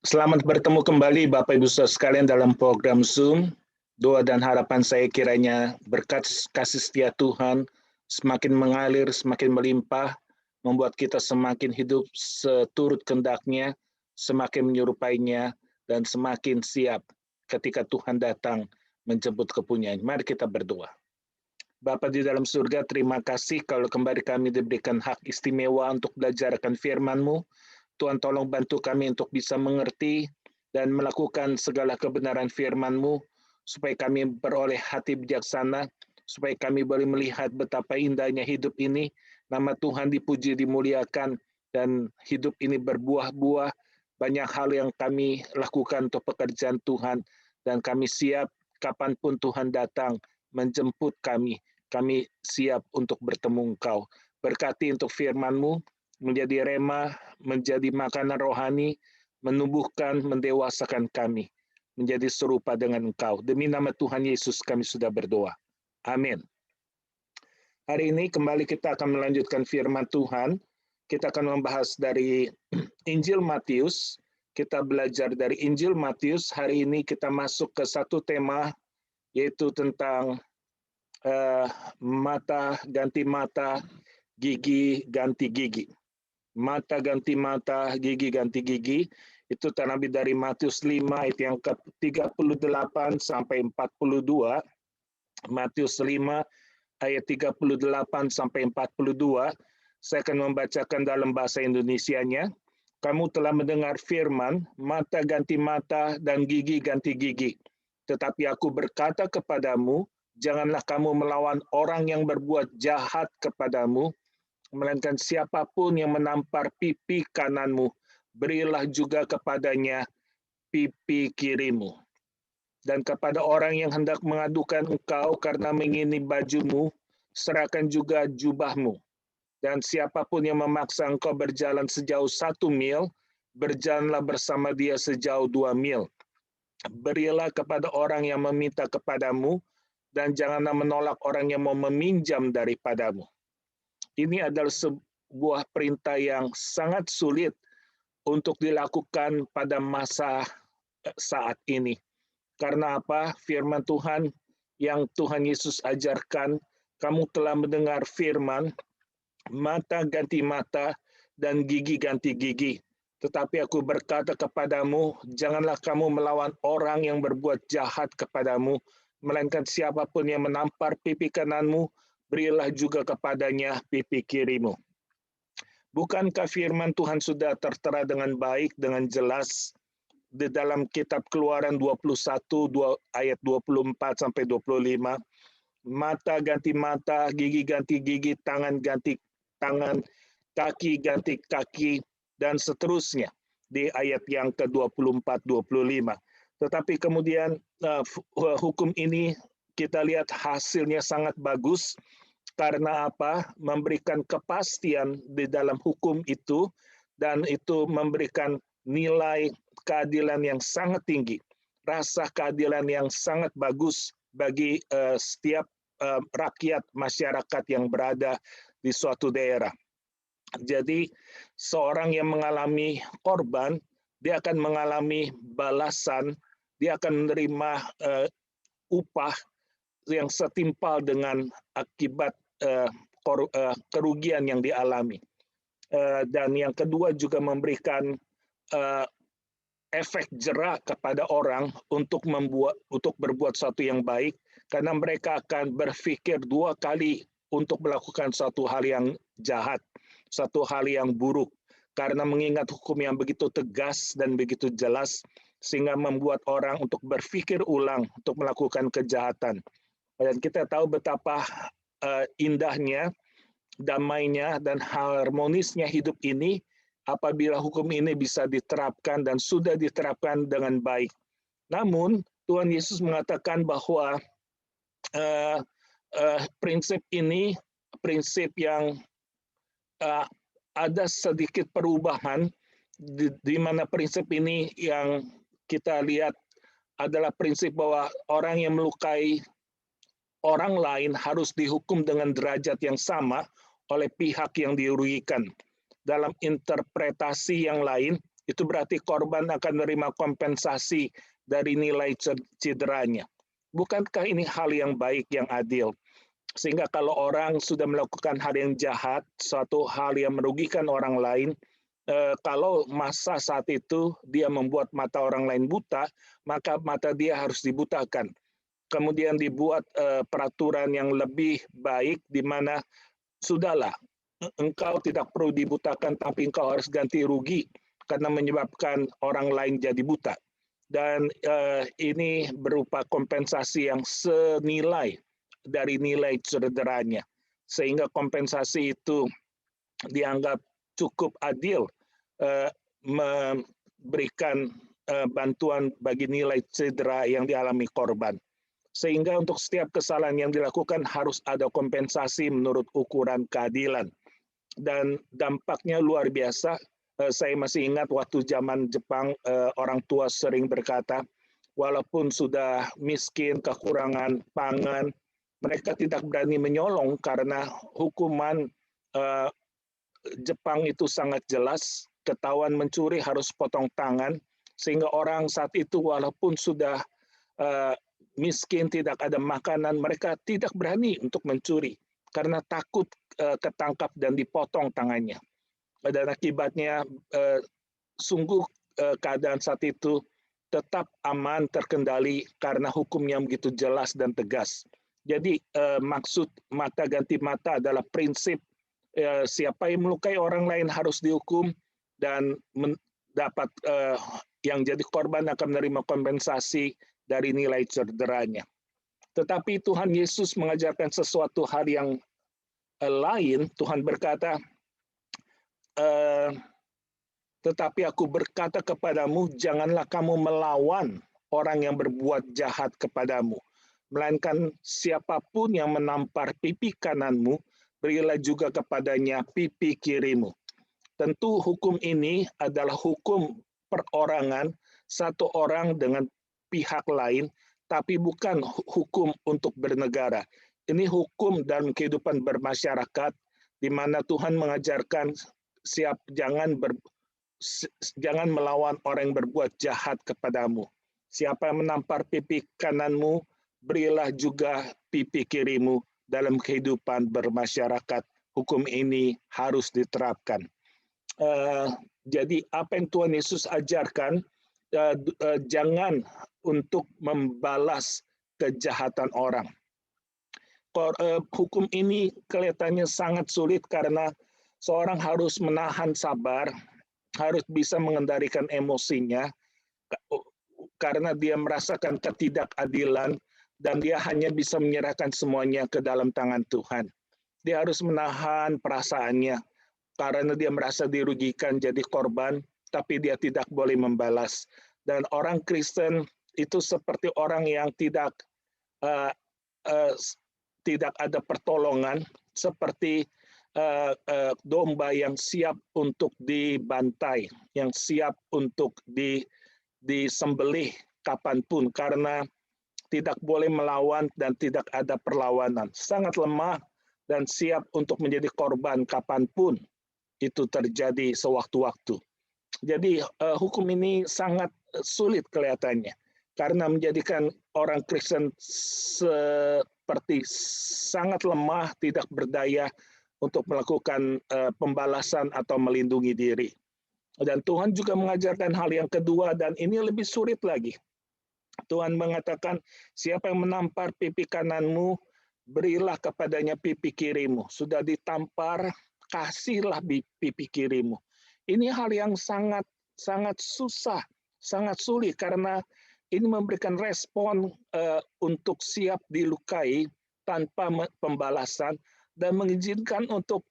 Selamat bertemu kembali Bapak Ibu Saudara sekalian dalam program Zoom. Doa dan harapan saya kiranya berkat kasih setia Tuhan semakin mengalir, semakin melimpah, membuat kita semakin hidup seturut kehendak-Nya, semakin menyerupainya, dan semakin siap ketika Tuhan datang menjemput kepunyaan. Mari kita berdoa. Bapa di dalam surga, terima kasih kalau kembali kami diberikan hak istimewa untuk belajar akan firman-Mu. Tuhan tolong bantu kami untuk bisa mengerti dan melakukan segala kebenaran firman-Mu, supaya kami beroleh hati bijaksana, supaya kami boleh melihat betapa indahnya hidup ini, nama Tuhan dipuji, dimuliakan, dan hidup ini berbuah-buah, banyak hal yang kami lakukan untuk pekerjaan Tuhan, dan kami siap kapanpun Tuhan datang menjemput kami siap untuk bertemu Engkau. Berkati untuk firman-Mu, menjadi rema, menjadi makanan rohani, menumbuhkan, mendewasakan kami, menjadi serupa dengan Engkau. Demi nama Tuhan Yesus kami sudah berdoa. Amin. Hari ini kembali kita akan melanjutkan firman Tuhan. Kita akan membahas dari Injil Matius. Kita belajar dari Injil Matius. Hari ini kita masuk ke satu tema, yaitu tentang mata ganti mata, gigi ganti gigi. Mata ganti mata, gigi ganti gigi, itu terambil dari Matius 5 ayat yang ke-38 sampai 42. Matius 5 ayat 38 sampai 42. Saya akan membacakan dalam bahasa Indonesianya. Kamu telah mendengar firman, mata ganti mata dan gigi ganti gigi. Tetapi aku berkata kepadamu, janganlah kamu melawan orang yang berbuat jahat kepadamu, melainkan siapapun yang menampar pipi kananmu, berilah juga kepadanya pipi kirimu. Dan kepada orang yang hendak mengadukan engkau karena mengingini bajumu, serahkan juga jubahmu. Dan siapapun yang memaksa engkau berjalan sejauh 1 mil, berjalanlah bersama dia sejauh 2 mil. Berilah kepada orang yang meminta kepadamu, dan janganlah menolak orang yang mau meminjam daripadamu. Ini adalah sebuah perintah yang sangat sulit untuk dilakukan pada masa saat ini. Karena apa? Firman Tuhan yang Tuhan Yesus ajarkan, kamu telah mendengar firman, mata ganti mata dan gigi ganti gigi. Tetapi aku berkata kepadamu, janganlah kamu melawan orang yang berbuat jahat kepadamu, melainkan siapapun yang menampar pipi kananmu, berilah juga kepadanya pipi kirimu. Bukankah firman Tuhan sudah tertera dengan baik, dengan jelas di dalam kitab Keluaran 21 ayat 24 sampai 25? Mata ganti mata, gigi ganti gigi, tangan ganti tangan, kaki ganti kaki, dan seterusnya di ayat yang ke-24-25. Tetapi kemudian hukum ini kita lihat hasilnya sangat bagus. Karena apa? Memberikan kepastian di dalam hukum itu, dan itu memberikan nilai keadilan yang sangat tinggi, rasa keadilan yang sangat bagus bagi setiap rakyat masyarakat yang berada di suatu daerah. Jadi seorang yang mengalami korban, dia akan mengalami balasan, dia akan menerima upah yang setimpal dengan akibat kerugian yang dialami. Dan yang kedua juga memberikan efek jerak kepada orang untuk berbuat sesuatu yang baik, karena mereka akan berpikir 2 kali untuk melakukan suatu hal yang jahat, suatu hal yang buruk, karena mengingat hukum yang begitu tegas dan begitu jelas, sehingga membuat orang untuk berpikir ulang untuk melakukan kejahatan. Dan kita tahu betapa indahnya, damainya, dan harmonisnya hidup ini apabila hukum ini bisa diterapkan dan sudah diterapkan dengan baik. Namun Tuhan Yesus mengatakan bahwa prinsip ini prinsip yang ada sedikit perubahan, di mana prinsip ini yang kita lihat adalah prinsip bahwa orang yang melukai orang lain harus dihukum dengan derajat yang sama oleh pihak yang dirugikan. Dalam interpretasi yang lain, Itu berarti korban akan menerima kompensasi dari nilai cederanya. Bukankah ini hal yang baik, yang adil? Sehingga kalau orang sudah melakukan hal yang jahat, suatu hal yang merugikan orang lain, kalau masa saat itu dia membuat mata orang lain buta, maka mata dia harus dibutakan. Kemudian dibuat peraturan yang lebih baik, di mana sudahlah, engkau tidak perlu dibutakan, tapi engkau harus ganti rugi karena menyebabkan orang lain jadi buta. Dan ini berupa kompensasi yang senilai dari nilai cederanya. Sehingga kompensasi itu dianggap cukup adil memberikan bantuan bagi nilai cedera yang dialami korban. Sehingga untuk setiap kesalahan yang dilakukan harus ada kompensasi menurut ukuran keadilan. Dan dampaknya luar biasa. Saya masih ingat waktu zaman Jepang, orang tua sering berkata, walaupun sudah miskin, kekurangan pangan, mereka tidak berani menyolong karena hukuman Jepang itu sangat jelas, ketahuan mencuri harus potong tangan, sehingga orang saat itu walaupun sudah miskin, tidak ada makanan, mereka tidak berani untuk mencuri karena takut ketangkap dan dipotong tangannya. Dan akibatnya sungguh keadaan saat itu tetap aman, terkendali karena hukumnya begitu jelas dan tegas. Jadi maksud mata ganti mata adalah prinsip siapa yang melukai orang lain harus dihukum, dan dapat yang jadi korban akan menerima kompensasi dari nilai cederanya. Tetapi Tuhan Yesus mengajarkan sesuatu hal yang lain. Tuhan berkata, tetapi aku berkata kepadamu, janganlah kamu melawan orang yang berbuat jahat kepadamu, melainkan siapapun yang menampar pipi kananmu, berilah juga kepadanya pipi kirimu. Tentu hukum ini adalah hukum perorangan, satu orang dengan pihak lain, tapi bukan hukum untuk bernegara. Ini hukum dalam kehidupan bermasyarakat, di mana Tuhan mengajarkan jangan melawan orang yang berbuat jahat kepadamu. Siapa yang menampar pipi kananmu, berilah juga pipi kirimu. Dalam kehidupan bermasyarakat, hukum ini harus diterapkan. Jadi apa yang Tuhan Yesus ajarkan, jangan untuk membalas kejahatan orang. Hukum ini kelihatannya sangat sulit karena seorang harus menahan sabar, harus bisa mengendalikan emosinya, karena dia merasakan ketidakadilan dan dia hanya bisa menyerahkan semuanya ke dalam tangan Tuhan. Dia harus menahan perasaannya karena dia merasa dirugikan jadi korban, tapi dia tidak boleh membalas. Dan orang Kristen itu seperti orang yang tidak ada pertolongan, seperti domba yang siap untuk dibantai, yang siap untuk disembelih kapanpun, karena tidak boleh melawan dan tidak ada perlawanan. Sangat lemah dan siap untuk menjadi korban kapanpun itu terjadi sewaktu-waktu. Jadi hukum ini sangat sulit kelihatannya, karena menjadikan orang Kristen seperti sangat lemah, tidak berdaya untuk melakukan pembalasan atau melindungi diri. Dan Tuhan juga mengajarkan hal yang kedua, dan ini lebih sulit lagi. Tuhan mengatakan, siapa yang menampar pipi kananmu, berilah kepadanya pipi kirimu. Sudah ditampar, kasihlah pipi kirimu. Ini hal yang sangat susah, sangat sulit, karena ini memberikan respon untuk siap dilukai tanpa pembalasan, dan mengizinkan untuk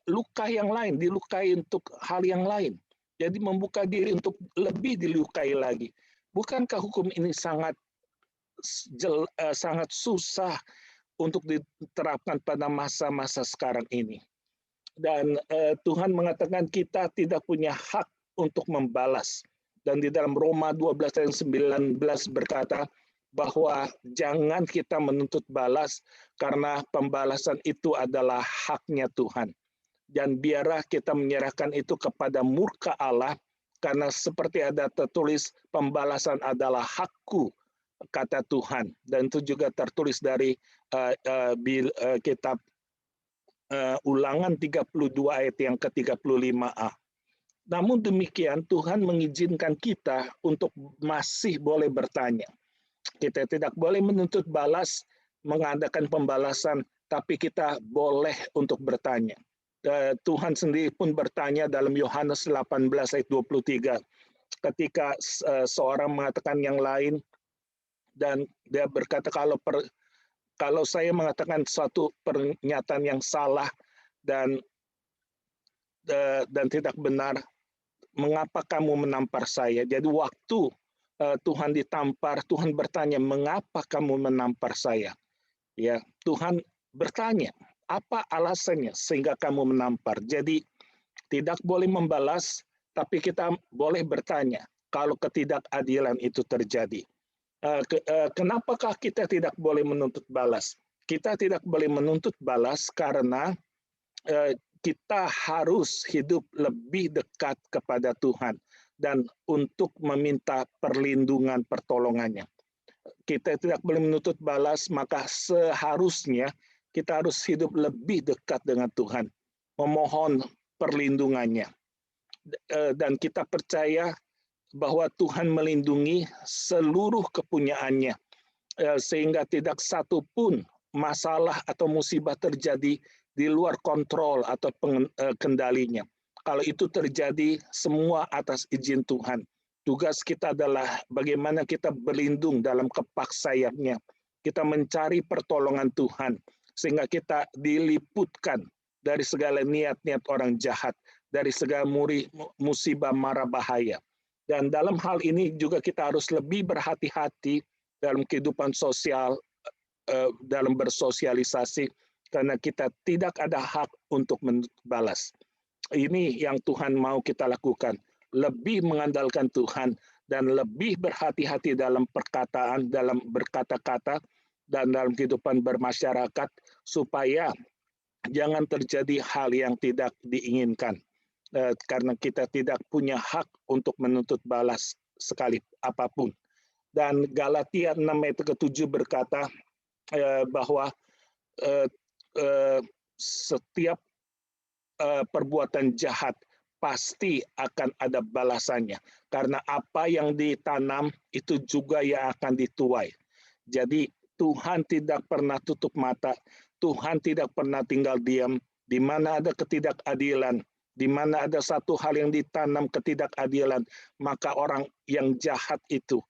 luka yang lain, dilukai untuk hal yang lain. Jadi membuka diri untuk lebih dilukai lagi. Bukankah hukum ini sangat susah untuk diterapkan pada masa-masa sekarang ini? Dan Tuhan mengatakan kita tidak punya hak untuk membalas. Dan di dalam Roma 12 ayat 19 berkata bahwa jangan kita menuntut balas, karena pembalasan itu adalah haknya Tuhan. Dan biarlah kita menyerahkan itu kepada murka Allah, Karena seperti ada tertulis, pembalasan adalah hakku, kata Tuhan. Dan itu juga tertulis dari kitab Ulangan 32 ayat yang ke-35a. Namun demikian, Tuhan mengizinkan kita untuk masih boleh bertanya. Kita tidak boleh menuntut balas, mengadakan pembalasan, tapi kita boleh untuk bertanya. Tuhan sendiri pun bertanya dalam Yohanes 18 ayat 23. Ketika seorang mengatakan yang lain, dan dia berkata, kalau saya mengatakan suatu pernyataan yang salah dan tidak benar, mengapa kamu menampar saya? Jadi waktu Tuhan ditampar, Tuhan bertanya, mengapa kamu menampar saya? Ya, Tuhan bertanya, apa alasannya sehingga kamu menampar? Jadi tidak boleh membalas, tapi kita boleh bertanya kalau ketidakadilan itu terjadi. Kenapakah kita tidak boleh menuntut balas? Kita tidak boleh menuntut balas karena kita harus hidup lebih dekat kepada Tuhan dan untuk meminta perlindungan pertolongannya. Kita tidak boleh menuntut balas, maka seharusnya kita harus hidup lebih dekat dengan Tuhan, memohon perlindungannya. Dan kita percaya bahwa Tuhan melindungi seluruh kepunyaannya, sehingga tidak satu pun masalah atau musibah terjadi di luar kontrol atau kendalinya. Kalau itu terjadi, semua atas izin Tuhan. Tugas kita adalah bagaimana kita berlindung dalam kepak sayapnya. Kita mencari pertolongan Tuhan, sehingga kita diliputkan dari segala niat-niat orang jahat, dari segala musibah mara bahaya. Dan dalam hal ini juga kita harus lebih berhati-hati dalam kehidupan sosial, dalam bersosialisasi, karena kita tidak ada hak untuk membalas. Ini yang Tuhan mau kita lakukan, lebih mengandalkan Tuhan dan lebih berhati-hati dalam perkataan, dalam berkata-kata, dan dalam kehidupan bermasyarakat, supaya jangan terjadi hal yang tidak diinginkan. Karena kita tidak punya hak untuk menuntut balas sekali apapun. Dan Galatia 6 ayat ke-7 berkata bahwa setiap perbuatan jahat pasti akan ada balasannya. Karena apa yang ditanam itu juga yang akan dituai. Jadi Tuhan tidak pernah tutup mata, Tuhan tidak pernah tinggal diam. Di mana ada ketidakadilan, di mana ada satu hal yang ditanam ketidakadilan, maka orang yang jahat itu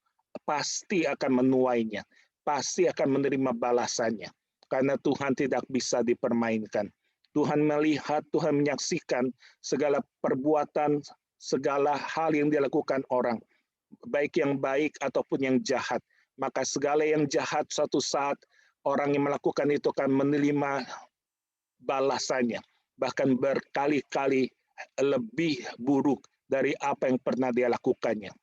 pasti akan menuainya, pasti akan menerima balasannya. Karena Tuhan tidak bisa dipermainkan. Tuhan melihat, Tuhan menyaksikan segala perbuatan, segala hal yang dilakukan orang, baik yang baik ataupun yang jahat. Maka segala yang jahat suatu saat orang yang melakukan itu akan menerima balasannya, bahkan berkali-kali lebih buruk dari apa yang pernah dia lakukannya.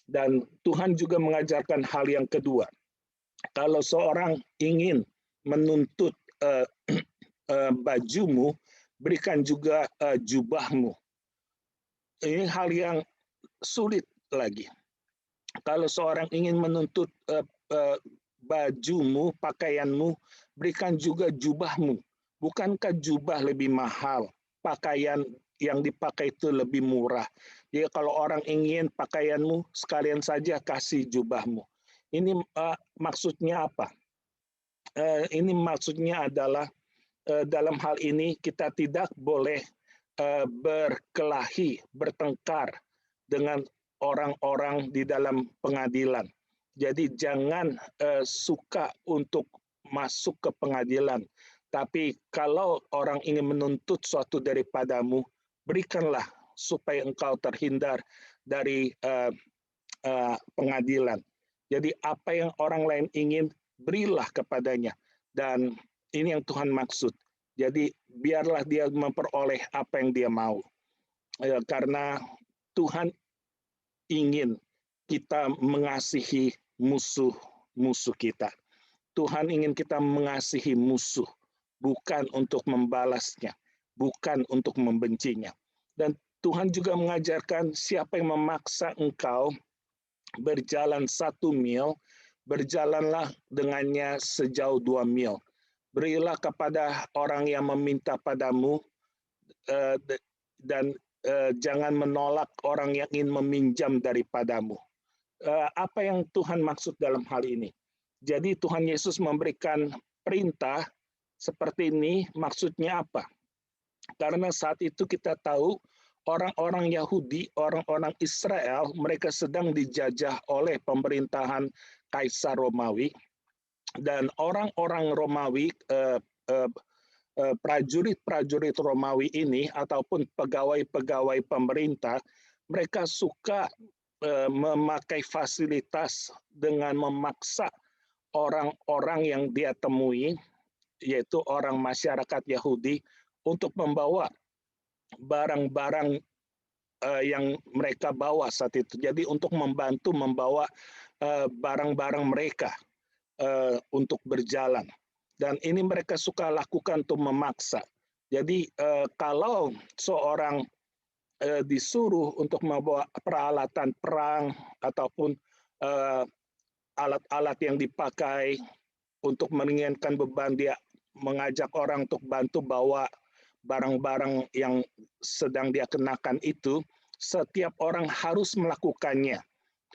Dan Tuhan juga mengajarkan hal yang kedua. Kalau seorang ingin menuntut bajumu, berikan juga jubahmu. Ini hal yang sulit lagi. Kalau seorang ingin menuntut bajumu, pakaianmu, berikan juga jubahmu. Bukankah jubah lebih mahal? Pakaian yang dipakai itu lebih murah. Jadi kalau orang ingin pakaianmu, sekalian saja kasih jubahmu. Ini maksudnya apa? Ini maksudnya adalah dalam hal ini kita tidak boleh berkelahi, bertengkar dengan orang-orang di dalam pengadilan. Jadi jangan suka untuk masuk ke pengadilan. Tapi kalau orang ingin menuntut suatu daripadamu, berikanlah supaya engkau terhindar dari pengadilan. Jadi apa yang orang lain ingin, berilah kepadanya. Dan ini yang Tuhan maksud. Jadi biarlah dia memperoleh apa yang dia mau. Karena Tuhan ingin kita mengasihi musuh-musuh kita. Tuhan ingin kita mengasihi musuh, bukan untuk membalasnya, bukan untuk membencinya. Dan Tuhan juga mengajarkan siapa yang memaksa engkau berjalan 1 mil, berjalanlah dengannya sejauh 2 mil. Berilah kepada orang yang meminta padamu, dan jangan menolak orang yang ingin meminjam daripadamu. Apa yang Tuhan maksud dalam hal ini? Jadi Tuhan Yesus memberikan perintah seperti ini, maksudnya apa? Karena saat itu kita tahu orang-orang Yahudi, orang-orang Israel, mereka sedang dijajah oleh pemerintahan Kaisar Romawi, dan orang-orang Romawi, prajurit-prajurit Romawi ini ataupun pegawai-pegawai pemerintah, mereka suka memakai fasilitas dengan memaksa orang-orang yang dia temui, yaitu orang masyarakat Yahudi, untuk membawa barang-barang yang mereka bawa saat itu. Jadi untuk membantu membawa barang-barang mereka untuk berjalan. Dan ini mereka suka lakukan untuk memaksa. Jadi kalau seorang disuruh untuk membawa peralatan perang ataupun alat-alat yang dipakai untuk meringankan beban, dia mengajak orang untuk bantu bawa barang-barang yang sedang dia kenakan itu, setiap orang harus melakukannya.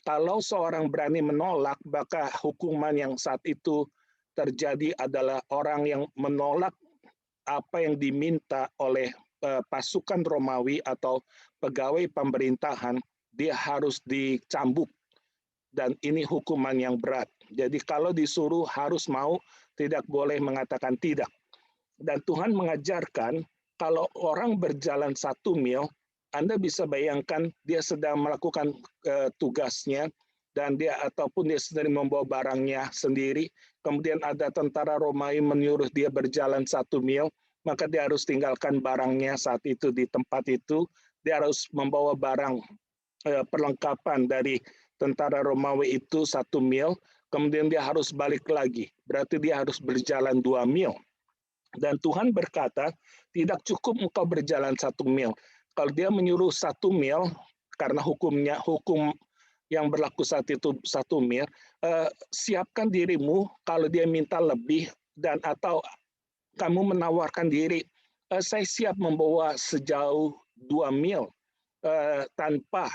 Kalau seorang berani menolak, maka hukuman yang saat itu terjadi adalah orang yang menolak apa yang diminta oleh pasukan Romawi atau pegawai pemerintahan, dia harus dicambuk. Dan ini hukuman yang berat. Jadi kalau disuruh harus mau, tidak boleh mengatakan tidak. Dan Tuhan mengajarkan kalau orang berjalan 1 mil, Anda bisa bayangkan dia sedang melakukan tugasnya, dan dia ataupun dia sendiri membawa barangnya sendiri, kemudian ada tentara Romawi menyuruh dia berjalan 1 mil, maka dia harus tinggalkan barangnya saat itu di tempat itu, dia harus membawa barang perlengkapan dari tentara Romawi itu 1 mil, kemudian dia harus balik lagi, berarti dia harus berjalan 2 mil. Dan Tuhan berkata, tidak cukup engkau berjalan 1 mil. Kalau dia menyuruh 1 mil, karena hukum yang berlaku saat itu 1 mil, siapkan dirimu kalau dia minta lebih, dan atau kamu menawarkan diri, saya siap membawa sejauh 2 mil tanpa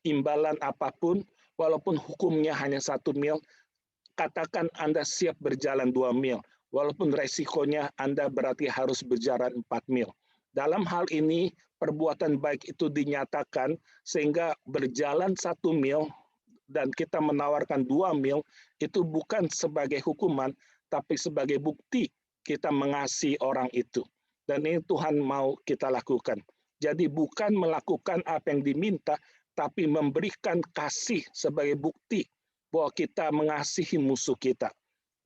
imbalan apapun, walaupun hukumnya hanya 1 mil, katakan Anda siap berjalan 2 mil, walaupun resikonya Anda berarti harus berjalan 4 mil. Dalam hal ini, perbuatan baik itu dinyatakan, sehingga berjalan 1 mil dan kita menawarkan 2 mil, itu bukan sebagai hukuman, tapi sebagai bukti kita mengasihi orang itu. Dan ini Tuhan mau kita lakukan. Jadi bukan melakukan apa yang diminta, tapi memberikan kasih sebagai bukti bahwa kita mengasihi musuh kita.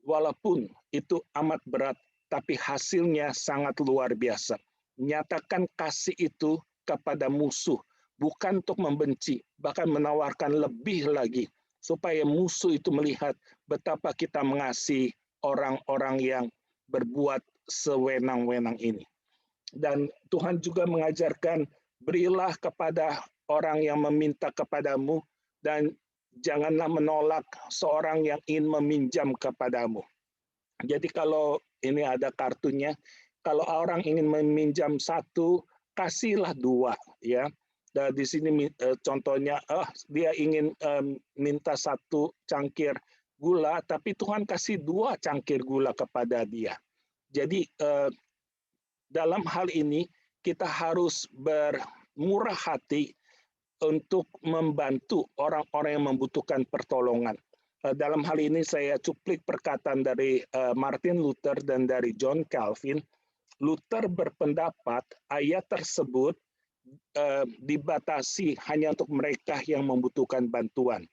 Walaupun itu amat berat, tapi hasilnya sangat luar biasa. Nyatakan kasih itu kepada musuh, bukan untuk membenci, bahkan menawarkan lebih lagi, supaya musuh itu melihat betapa kita mengasihi orang-orang yang berbuat sewenang-wenang ini. Dan Tuhan juga mengajarkan, berilah kepada orang yang meminta kepadamu, dan janganlah menolak seorang yang ingin meminjam kepadamu. Jadi kalau ini ada kartunya, kalau orang ingin meminjam 1, kasihlah 2, ya. Dan di sini contohnya, dia ingin minta 1 cangkir gula, tapi Tuhan kasih 2 cangkir gula kepada dia. Jadi dalam hal ini kita harus bermurah hati untuk membantu orang-orang yang membutuhkan pertolongan. Dalam hal ini saya cuplik perkataan dari Martin Luther dan dari John Calvin. Luther berpendapat ayat tersebut dibatasi hanya untuk mereka yang membutuhkan bantuan.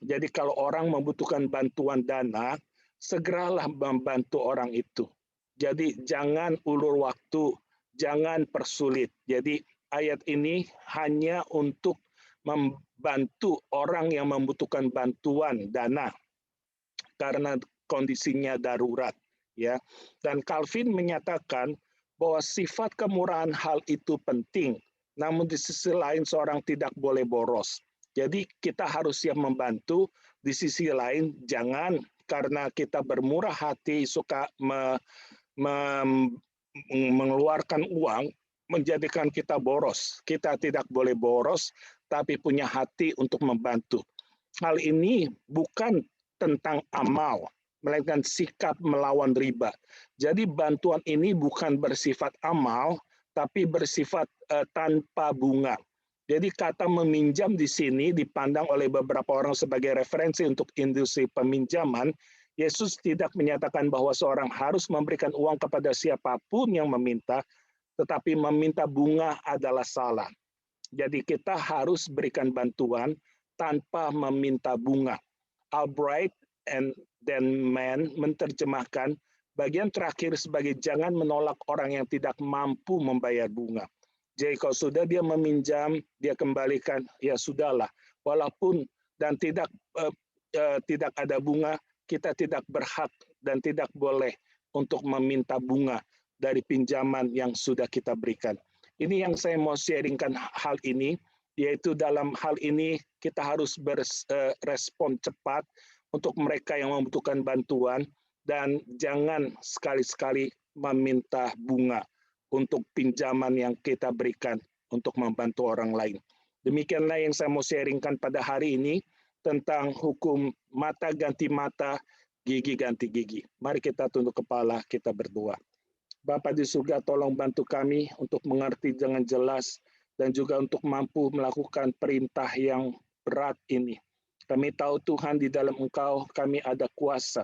Jadi kalau orang membutuhkan bantuan dana, segeralah membantu orang itu. Jadi jangan ulur waktu, jangan persulit. Jadi ayat ini hanya untuk membantu orang yang membutuhkan bantuan dana karena kondisinya darurat, ya. Dan Calvin menyatakan bahwa sifat kemurahan hal itu penting namun di sisi lain seorang tidak boleh boros. Jadi kita harus siap membantu, di sisi lain jangan karena kita bermurah hati suka mengeluarkan uang menjadikan kita boros. Kita tidak boleh boros, tapi punya hati untuk membantu. Hal ini bukan tentang amal, melainkan sikap melawan riba. Jadi bantuan ini bukan bersifat amal, tapi bersifat tanpa bunga. Jadi kata meminjam di sini dipandang oleh beberapa orang sebagai referensi untuk industri peminjaman. Yesus tidak menyatakan bahwa seorang harus memberikan uang kepada siapapun yang meminta, tetapi meminta bunga adalah salah. Jadi kita harus berikan bantuan tanpa meminta bunga. Albright and Denman menerjemahkan bagian terakhir sebagai jangan menolak orang yang tidak mampu membayar bunga. Jadi kalau sudah dia meminjam, dia kembalikan, ya sudahlah. Walaupun dan tidak ada bunga, kita tidak berhak dan tidak boleh untuk meminta bunga dari pinjaman yang sudah kita berikan. Ini yang saya mau sharingkan hal ini, yaitu dalam hal ini kita harus berespon cepat untuk mereka yang membutuhkan bantuan dan jangan sekali-sekali meminta bunga untuk pinjaman yang kita berikan untuk membantu orang lain. Demikianlah yang saya mau sharingkan pada hari ini tentang hukum mata ganti mata, gigi ganti gigi. Mari kita tunduk kepala, kita berdoa. Bapa di surga, tolong bantu kami untuk mengerti dengan jelas dan juga untuk mampu melakukan perintah yang berat ini. Kami tahu Tuhan di dalam Engkau kami ada kuasa,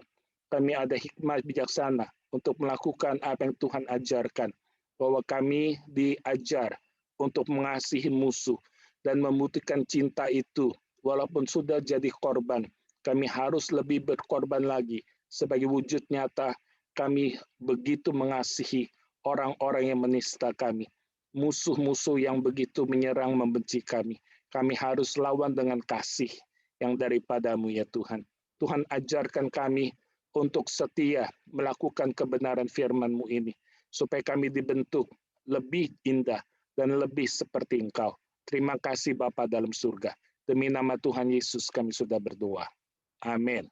kami ada hikmat bijaksana untuk melakukan apa yang Tuhan ajarkan. Bahwa kami diajar untuk mengasihi musuh dan membuktikan cinta itu walaupun sudah jadi korban. Kami harus lebih berkorban lagi sebagai wujud nyata kami begitu mengasihi orang-orang yang menista kami. Musuh-musuh yang begitu menyerang membenci kami. Kami harus lawan dengan kasih yang daripadamu ya Tuhan. Tuhan ajarkan kami untuk setia melakukan kebenaran firman-Mu ini. Supaya kami dibentuk lebih indah dan lebih seperti Engkau. Terima kasih Bapa dalam surga. Demi nama Tuhan Yesus kami sudah berdoa. Amin.